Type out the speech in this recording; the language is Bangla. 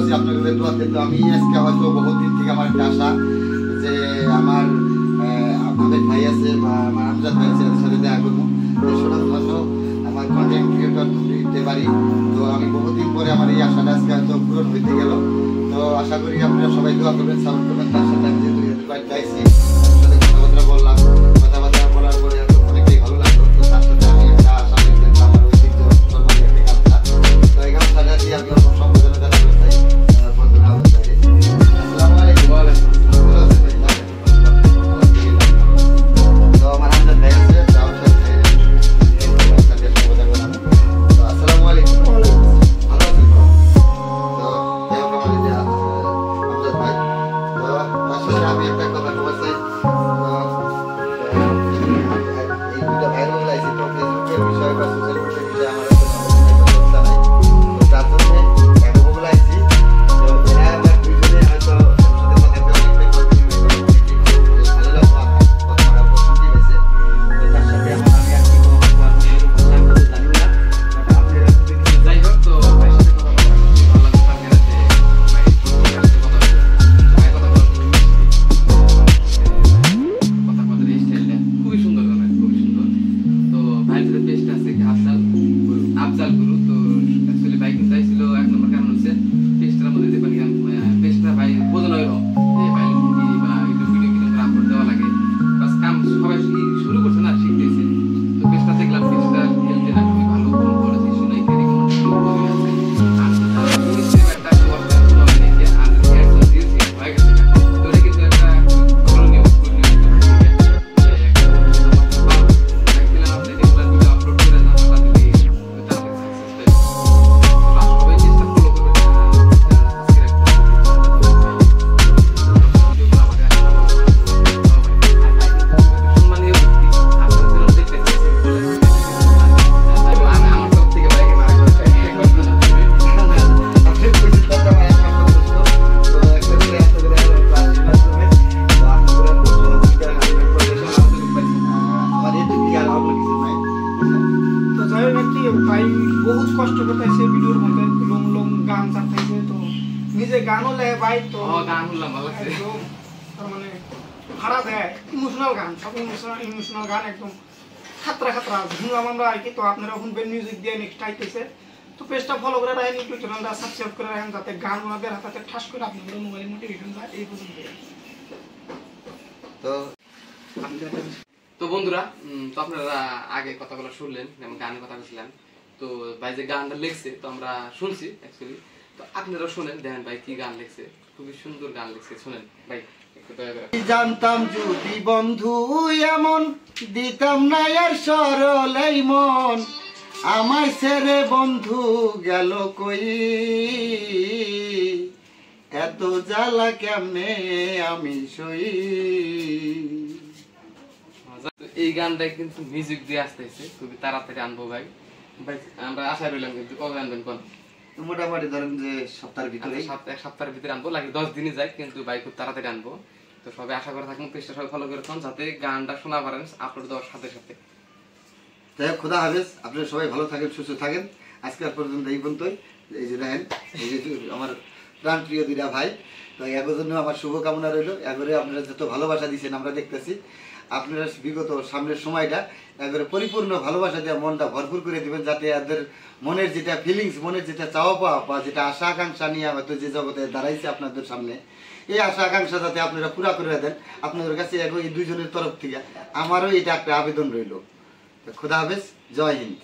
আছি আপনাদের দোয়াতে। তো আমি আজকে হয়তো বহুদিন থেকে আমার একটা আশা যে আমার আবেদ ভাই আছে বা আমার আমজাদ ভাই আছে, এদের সাথে দেখা করবো, আমার কন্টেন্ট ক্রিয়েটর দিতে পারি। তো আমি বহুদিন পরে আমার এই আশাটা আজকে হয়তো পূরণ হইতে গেল। তো আশা করি আপনারা সবাই দোয়া করবেন, সাপোর্ট করবেন। তার সাথে আমি যেহেতু বাড়িতে আইসি, সাথে কথাবার্তা বললাম, কথাবার্তা বলার পরে অনেকটাই ভালো লাগলো। তো তার সাথে আমি একটা আশা করতেন আমার ঐতিহ্য সর্বাধিক একটা গামছা, তো এই গামছাটা দিয়ে আমি সম্বোধনা জানাতে চাই বন্ধুরা আমাদের বাইরে। আসসালামু আলাইকুম। তো আমার আমজাদ ভাই আছে, বহুত কষ্ট করতেছে ভিডিওর মধ্যে, লং লং গান চালাইছে। তো নিজে গানও লে ভাই, তো গান শুনলাম ভালো লাগছে। তার মানে খারাপ ইমোশনাল গান, সব ইমোশনাল গান একদম খাতরা খাতরা শুনলাম আমরা আর কি। তো আপনারা শুনবেন মিউজিক দিয়ে নেক্সট আইতেছে। তো পেজটা ফলো করে রাখেন, ইউটিউব চ্যানেলটা সাবস্ক্রাইব করে রাখেন, যাতে গান ওনাদের হাতে ঠাস করে আপনাদের মোবাইলে নোটিফিকেশন যায়। এই পর্যন্ত। তো বন্ধুরা, তো আপনারা আগে কথাগুলো শুনলেন, আমি গানের কথা বলছিলাম। তো ভাই যে গানটা লিখছে তো আমরা শুনছি অ্যাকচুয়ালি। তো আপনারা শুনেন, দেখেন ভাই কি গান লিখছে, খুবই সুন্দর গান লিখছে, শুনেন ভাই। জানতাম যদি বন্ধু এমন দিতাম না আর সরল এই মন, আমায় ছেড়ে বন্ধু গেল কই, এত জ্বালা কেমনে আমি সই। এই গানটা কিন্তু মিউজিক দিয়ে আসতেছে, খুবই তাড়াতাড়ি আনবো ভাই। ভাই আমরা আশা রইলাম, কিন্তু কবে আনবেন কোন? মোটামুটি ধরেন যে সপ্তাহের ভিতরে, এক সপ্তাহের ভিতরে আনবো, লাগে 10 দিনই যায়, কিন্তু ভাই খুব তাড়াতাড়ি আনবো। তো সবাই আশা করে থাকুন, পেজটা সবাই ফলো করে থাকুন, যাতে গানটা শোনা পারেন আপলোড দেওয়ার সাথে সাথে। যাই হোক, খোদা হাফেজ। আপনারা সবাই ভালো থাকেন, সুস্থ থাকেন। আজকে পর্যন্ত এই পর্যন্তই। এই যে দেখেন, এই যে আমার প্রাণ প্রিয় দুইটা ভাই, তো এগোর জন্য আমার শুভকামনা রইল। এগোরে আপনারা যত ভালোবাসা দিচ্ছেন আমরা দেখতেছি, আপনারা বিগত সামনের সময়টা একবারে পরিপূর্ণ ভালোবাসা দিয়ে মনটা ভরপুর করে দিবেন, যাতে এদের মনের যেটা ফিলিংস, মনের যেটা চাওয়া পাওয়া বা যেটা আশা আকাঙ্ক্ষা নিয়ে হয়তো যে জগতে দাঁড়াইছে আপনাদের সামনে, এই আশা আকাঙ্ক্ষা যাতে আপনারা পুরা করে দেন আপনাদের কাছে। এই দুইজনের তরফ থেকে আমারও এটা একটা আবেদন রইল। খুদা হাফেজ, জয় হিন্দ।